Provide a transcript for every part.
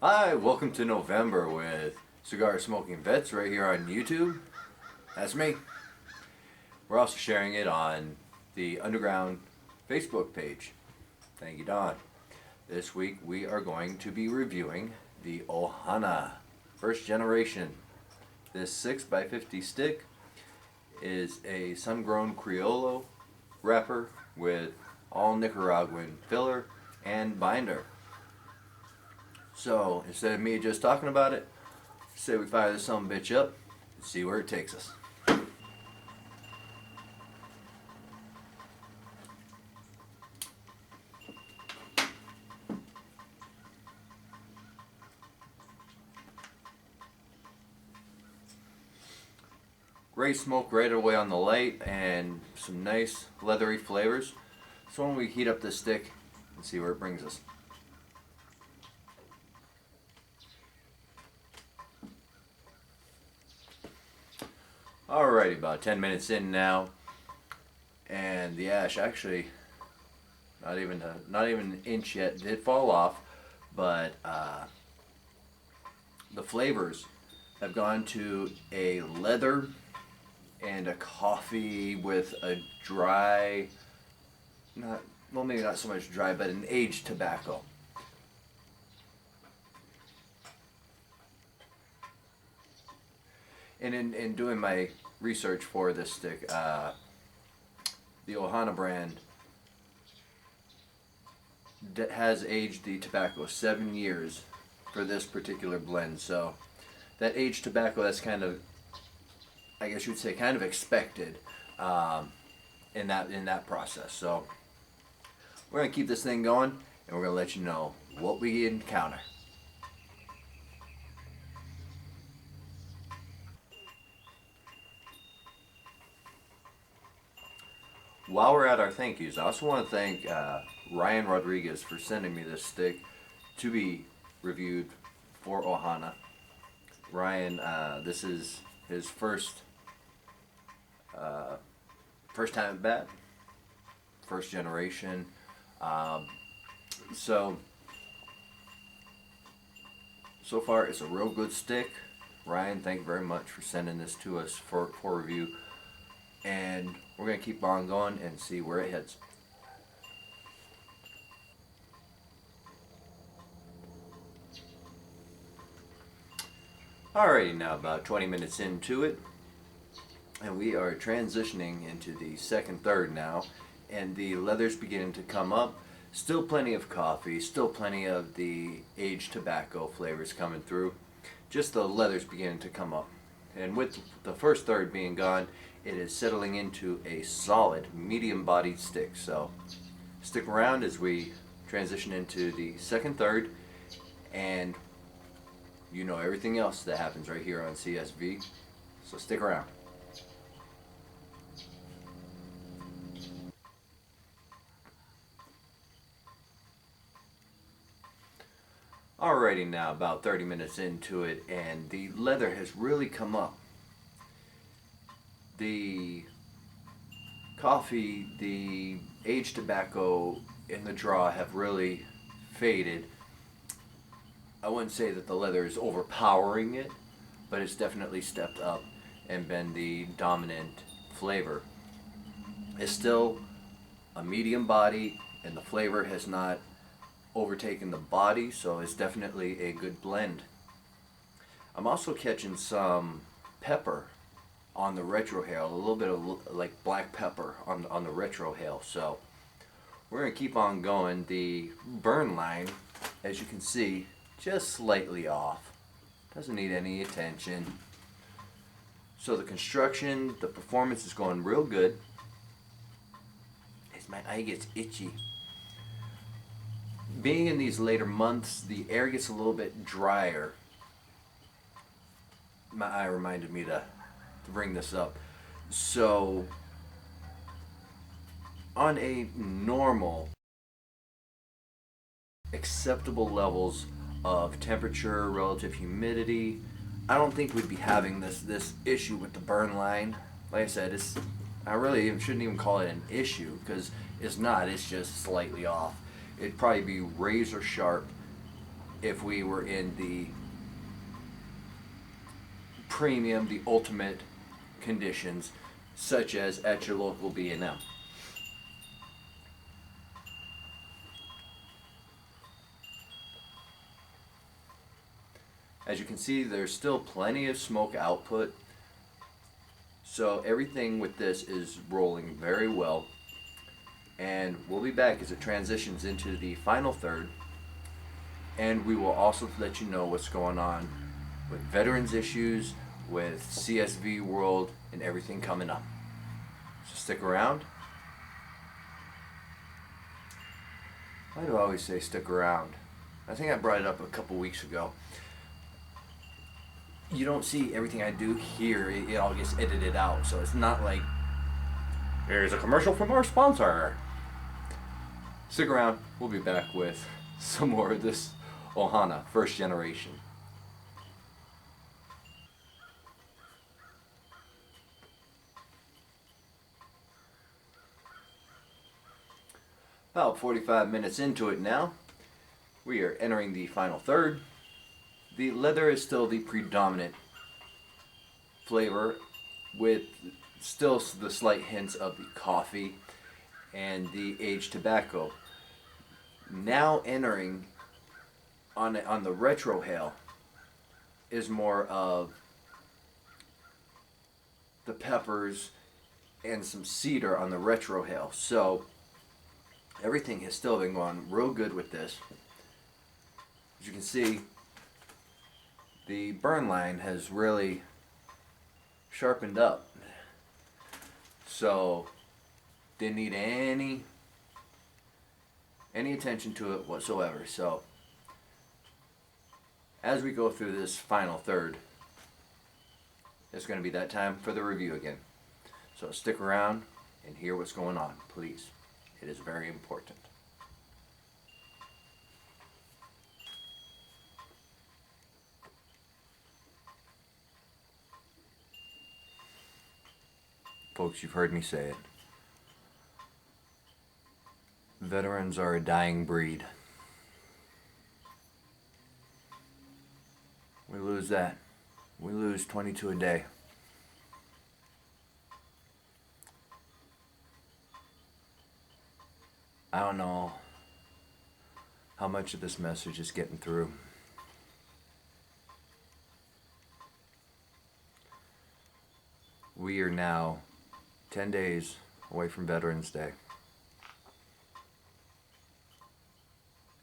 Hi, welcome to November with CigarSmokingVets right here on YouTube. That's me. We're also sharing it on the Underground Facebook page. Thank you, Don. This week we are going to be reviewing the Ohana First Generation. This 6x50 stick is a sun-grown Criollo wrapper with all Nicaraguan filler and binder. So instead of me just talking about it, say we fire this son of a bitch up and see where it takes us. Great smoke right away on the light and some nice leathery flavors. So when we heat up this stick and see where it brings us. Alrighty, about 10 minutes in now, and the ash actually not even an inch yet did fall off, but the flavors have gone to a leather and a coffee with a dry, maybe not so much dry, but an aged tobacco. And in doing my research for this stick, the Ohana brand has aged the tobacco 7 years for this particular blend. So that aged tobacco, that's kind of, I guess you would say, kind of expected in that process. So we're gonna keep this thing going, and we're gonna let you know what we encounter. While we're at our thank yous, I also want to thank Ryan Rodriguez for sending me this stick to be reviewed for Ohana. Ryan, this is his first time at bat, first generation. So far it's a real good stick. Ryan, thank you very much for sending this to us for review. And we're going to keep on going and see where it heads. Alrighty, now about 20 minutes into it, and we are transitioning into the second third now, and the leather's beginning to come up. Still plenty of coffee, still plenty of the aged tobacco flavors coming through. Just the leather's beginning to come up. And with the first third being gone, it is settling into a solid medium-bodied stick. So stick around as we transition into the second third, and you know everything else that happens right here on CSV. So stick around. Alrighty, now about 30 minutes into it, and the leather has really come up. The coffee, the aged tobacco, and the draw have really faded. I wouldn't say that the leather is overpowering it, but it's definitely stepped up and been the dominant flavor. It's still a medium body, and the flavor has not overtaken the body, so it's definitely a good blend. I'm also catching some pepper on the retrohale, a little bit of like black pepper on the retrohale. So we're gonna keep on going. The burn line, as you can see, just slightly off, doesn't need any attention. So the construction, the performance is going real good. As my eye gets itchy. Being in these later months, the air gets a little bit drier. My eye reminded me to bring this up. So on a normal, acceptable levels of temperature, relative humidity, I don't think we'd be having this issue with the burn line. Like I said, I really shouldn't even call it an issue, because it's not. It's just slightly off. It'd probably be razor sharp if we were in the premium, the ultimate conditions, such as at your local B&M. As you can see, there's still plenty of smoke output, so everything with this is rolling very well. And we'll be back as it transitions into the final third, and we will also let you know what's going on with veterans issues, with CSV World, and everything coming up. So stick around. Why do I always say stick around? I think I brought it up a couple weeks ago. You don't see everything I do here, it all gets edited out, so it's not like, here's a commercial from our sponsor. Stick around, we'll be back with some more of this Ohana First Generation. About 45 minutes into it now, we are entering the final third. The leather is still the predominant flavor, with still the slight hints of the coffee and the aged tobacco. Now entering on the retrohale is more of the peppers and some cedar on the retrohale. So everything has still been going real good with this. As you can see, the burn line has really sharpened up, so didn't need any attention to it whatsoever. So as we go through this final third, it's going to be that time for the review again. So stick around and hear what's going on, please. It is very important. Folks, you've heard me say it. Veterans are a dying breed. We lose that. We lose 22 a day. I don't know how much of this message is getting through. We are now 10 days away from Veterans Day.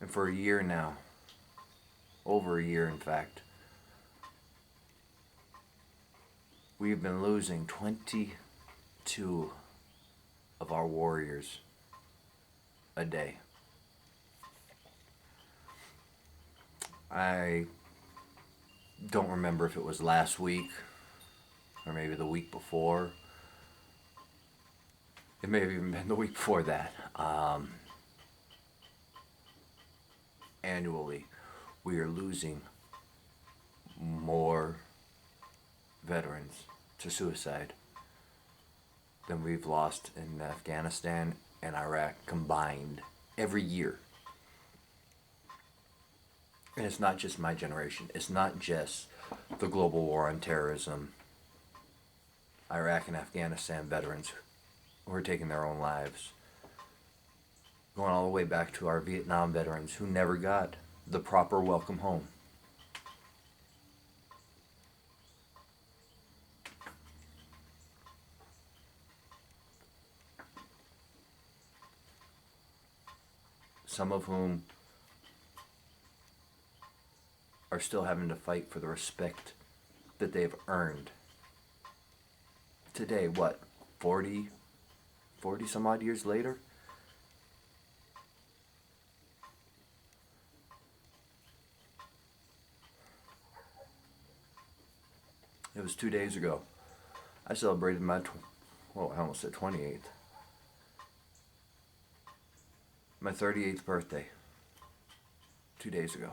And for a year now, over a year in fact, we've been losing 22 of our warriors a day. I don't remember if it was last week or maybe the week before. It may have even been the week before that. Annually, we are losing more veterans to suicide than we've lost in Afghanistan and Iraq combined every year. And it's not just my generation. It's not just the global war on terrorism, Iraq and Afghanistan veterans who are taking their own lives. Going all the way back to our Vietnam veterans who never got the proper welcome home. Some of whom are still having to fight for the respect that they've earned. Today, what, 40 some odd years later? It was 2 days ago. I celebrated my, I almost said 28th. My 38th birthday. 2 days ago.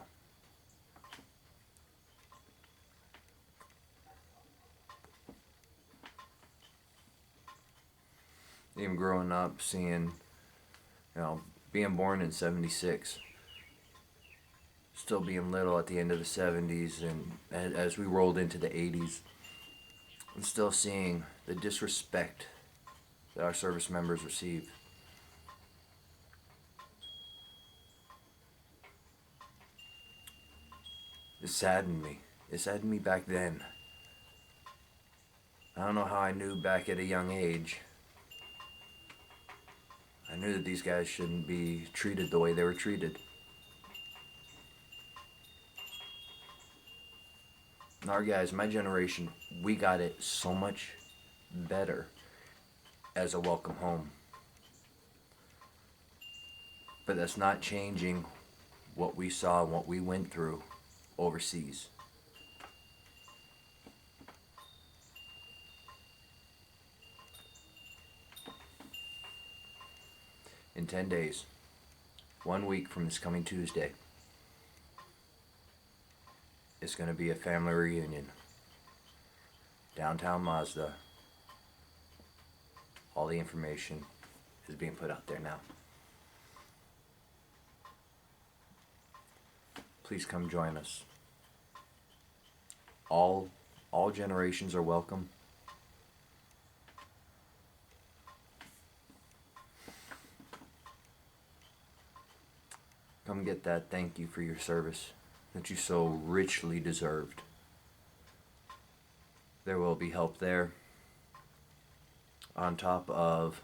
Even growing up, seeing, being born in '76. still being little at the end of the 70s, and as we rolled into the 80s, and still seeing the disrespect that our service members receive. It saddened me. It saddened me back then. I don't know how I knew back at a young age. I knew that these guys shouldn't be treated the way they were treated. And our guys, my generation, we got it so much better as a welcome home. But that's not changing what we saw and what we went through overseas. In 10 days, 1 week from this coming Tuesday, it's going to be a family reunion. Downtown Mazda. All the information is being put out there now. Please come join us. All generations are welcome. Come get that thank you for your service that you so richly deserved. There will be help there, on top of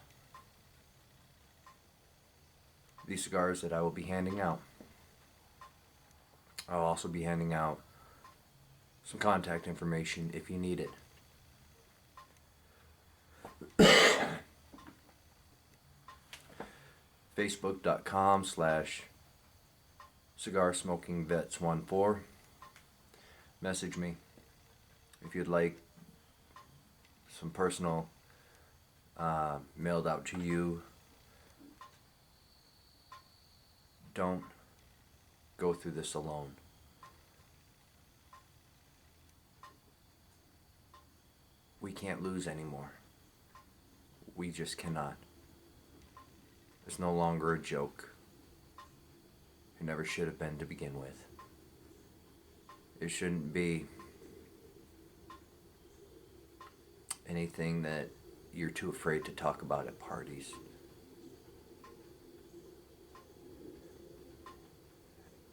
these cigars that I will be handing out. I'll also be handing out some contact information if you need it. Facebook.com/CigarSmokingVets14. Message me if you'd like some personal mailed out to you. Don't go through this alone. We can't lose anymore. We just cannot. It's no longer a joke. It never should have been to begin with. It shouldn't be anything that you're too afraid to talk about at parties.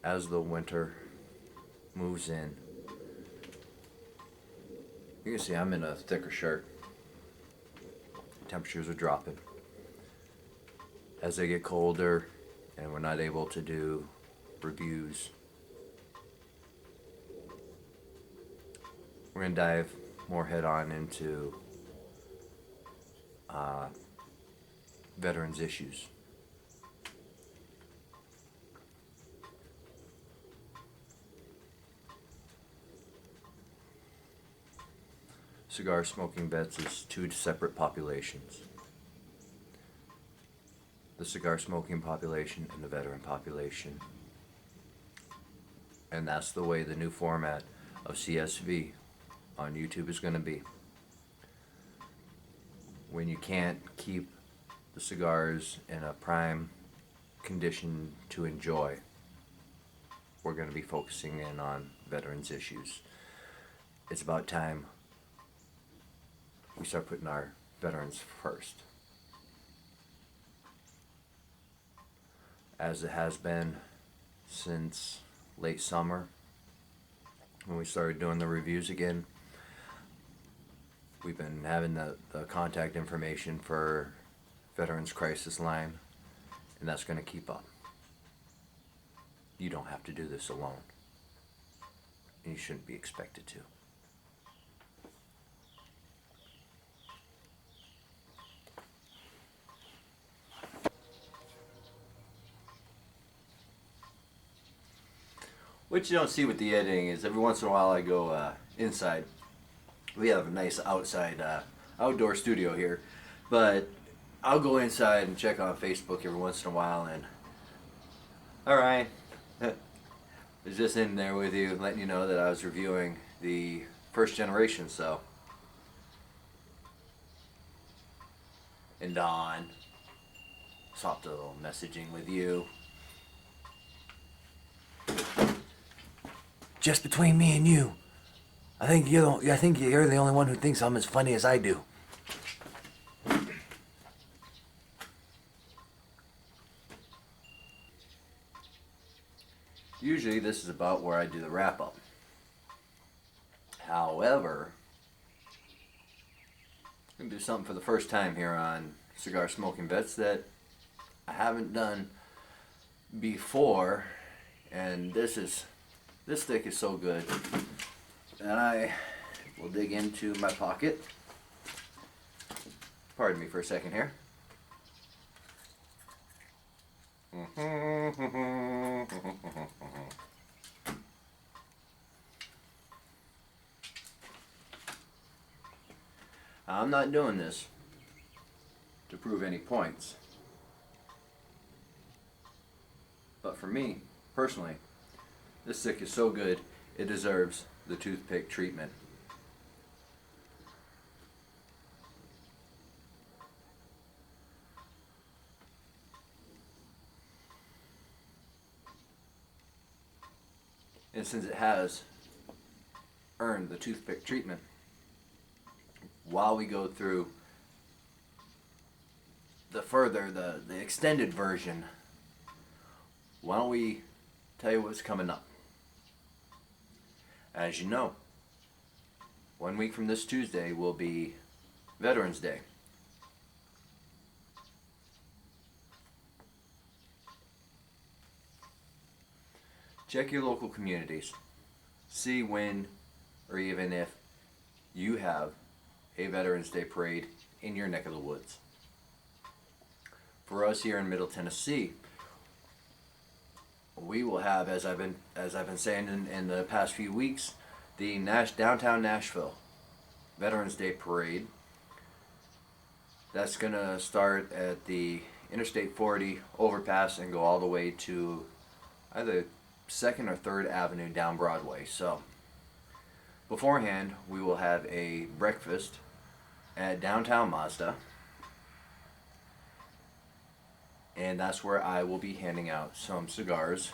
As the winter moves in, you can see I'm in a thicker shirt. Temperatures are dropping. As they get colder and we're not able to do reviews, we're going to dive more head on into veterans issues. Cigar Smoking Vets is two separate populations. The cigar smoking population and the veteran population. And that's the way the new format of CSV on YouTube is going to be. When you can't keep the cigars in a prime condition to enjoy, we're going to be focusing in on veterans issues. It's about time we start putting our veterans first. As it has been since late summer, when we started doing the reviews again. We've been having the contact information for Veterans Crisis Line, and that's going to keep up. You don't have to do this alone, and you shouldn't be expected to. What you don't see with the editing is every once in a while I go inside. We have a nice outside outdoor studio here, but I'll go inside and check on Facebook every once in a while, and alright, I was just in there with you letting you know that I was reviewing the First Generation, so. And Dawn, swapped a little messaging with you. just between me and you, I think you're the only one who thinks I'm as funny as I do. Usually this is about where I do the wrap up. However, I'm going to do something for the first time here on Cigar Smoking Vets that I haven't done before, and this stick is so good. And I will dig into my pocket. Pardon me for a second here. I'm not doing this to prove any points. But for me, personally, this stick is so good, it deserves the toothpick treatment. And since it has earned the toothpick treatment, while we go through the extended version, why don't we tell you what's coming up? As you know, 1 week from this Tuesday will be Veterans Day. Check your local communities. See when or even if you have a Veterans Day parade in your neck of the woods. For us here in Middle Tennessee, we will have, as I've been saying in the past few weeks, the downtown Nashville Veterans Day Parade. That's going to start at the Interstate 40 overpass and go all the way to either 2nd or 3rd Avenue down Broadway. So beforehand, we will have a breakfast at Downtown Mazda, and that's where I will be handing out some cigars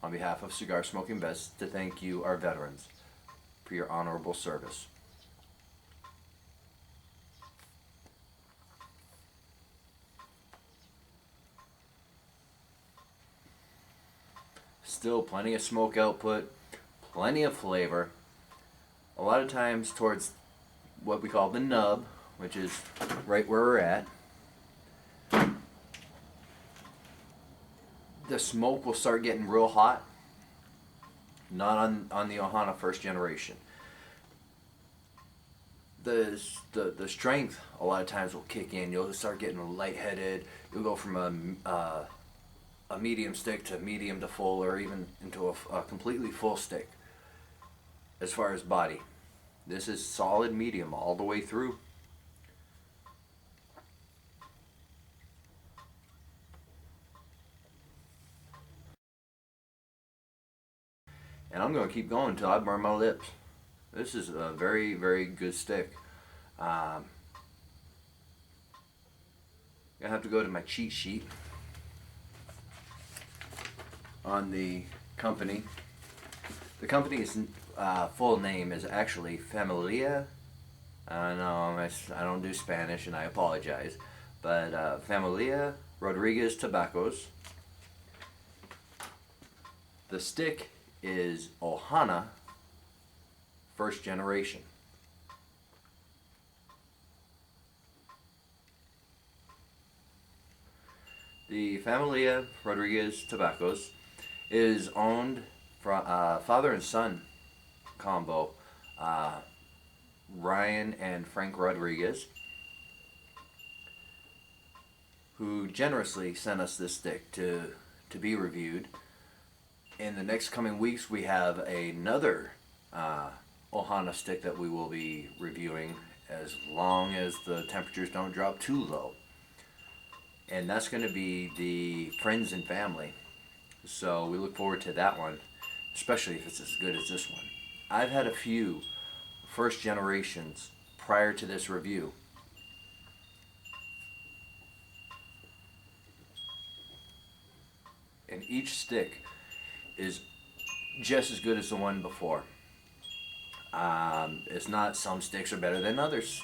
on behalf of Cigar Smoking Vets to thank you, our veterans, for your honorable service. Still plenty of smoke output, plenty of flavor. A lot of times towards what we call the nub, which is right where we're at, the smoke will start getting real hot. Not on the Ohana First Generation. The strength a lot of times will kick in. You'll start getting lightheaded. You'll go from a medium stick to medium to full, or even into a completely full stick. As far as body, this is solid medium all the way through. And I'm going to keep going until I burn my lips. This is a very, very good stick. I have to go to my cheat sheet on the company. The company's full name is actually Familia. I know I don't do Spanish, and I apologize, but Familia Rodriguez Tobaccos. The stick is Ohana First Generation. The Familia Rodriguez Tobaccos is owned from father and son combo, Ryan and Frank Rodriguez, who generously sent us this stick to be reviewed. In the next coming weeks, we have another Ohana stick that we will be reviewing, as long as the temperatures don't drop too low. And that's going to be the Friends and Family. So we look forward to that one, especially if it's as good as this one. I've had a few first generations prior to this review. And each stick is just as good as the one before. It's not some sticks are better than others,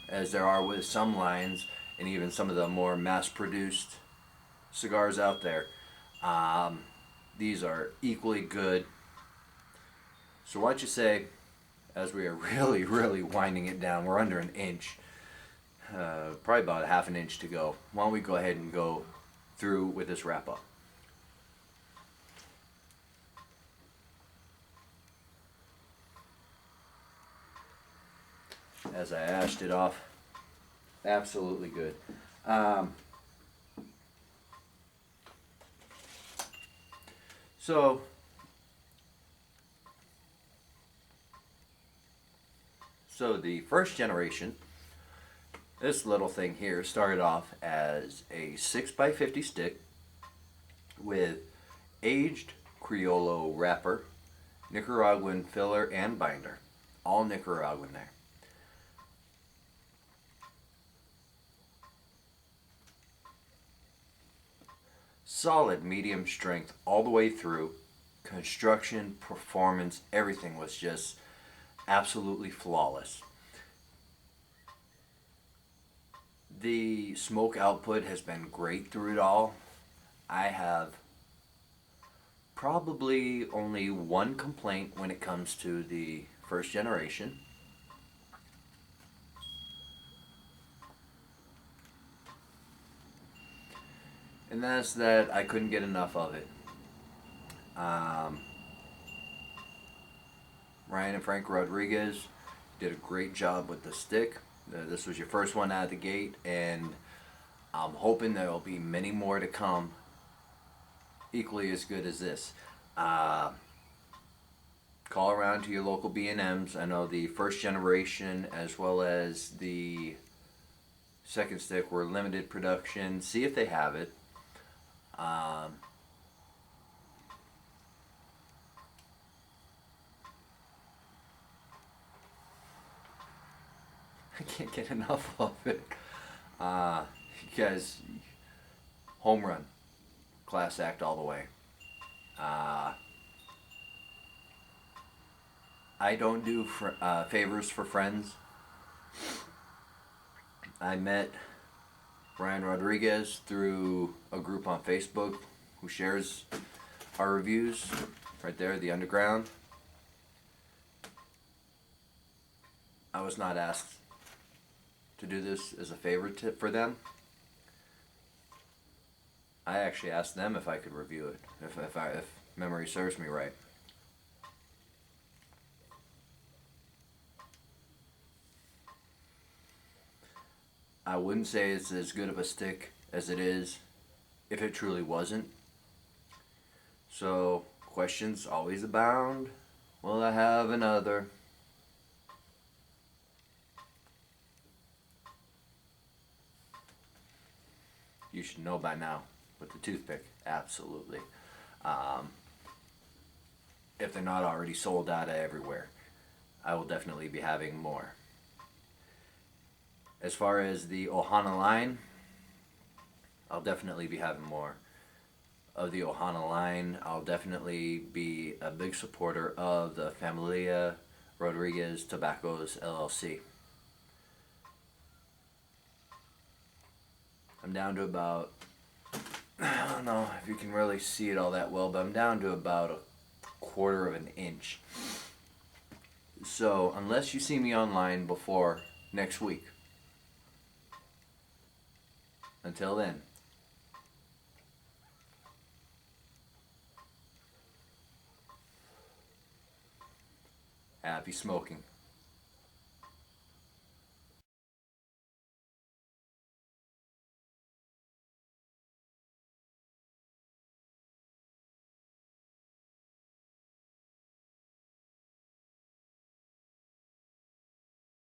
as there are with some lines and even some of the more mass-produced cigars out there. These are equally good. So why don't you say, as we are really, really winding it down, we're under an inch, probably about a half an inch to go. Why don't we go ahead and go through with this wrap up? As I ashed it off, absolutely good. So the first generation, this little thing here started off as a 6x50 stick with aged Criollo wrapper, Nicaraguan filler and binder, all Nicaraguan there. Solid medium strength all the way through. Construction, performance, everything was just absolutely flawless. The smoke output has been great through it all. I have probably only one complaint when it comes to the first generation. And that's that I couldn't get enough of it. Ryan and Frank Rodriguez did a great job with the stick. This was your first one out of the gate, and I'm hoping there will be many more to come equally as good as this. Call around to your local B&Ms. I know the first generation as well as the second stick were limited production. See if they have it. I can't get enough of it. You guys, home run, class act all the way. I don't do favors for friends. I met Ryan Rodriguez through a group on Facebook who shares our reviews. Right there, the Underground. I was not asked to do this as a favor for them. I actually asked them if I could review it, if memory serves me right. I wouldn't say it's as good of a stick as it is if it truly wasn't. So, questions always abound. Will I have another? You should know by now with the toothpick, absolutely. If they're not already sold out everywhere, I will definitely be having more. As far as the Ohana line, I'll definitely be having more of the Ohana line. I'll definitely be a big supporter of the Familia Rodriguez Tobaccos LLC. I'm down to about, I don't know if you can really see it all that well, but I'm down to about a quarter of an inch. So unless you see me online before next week, until then, happy smoking.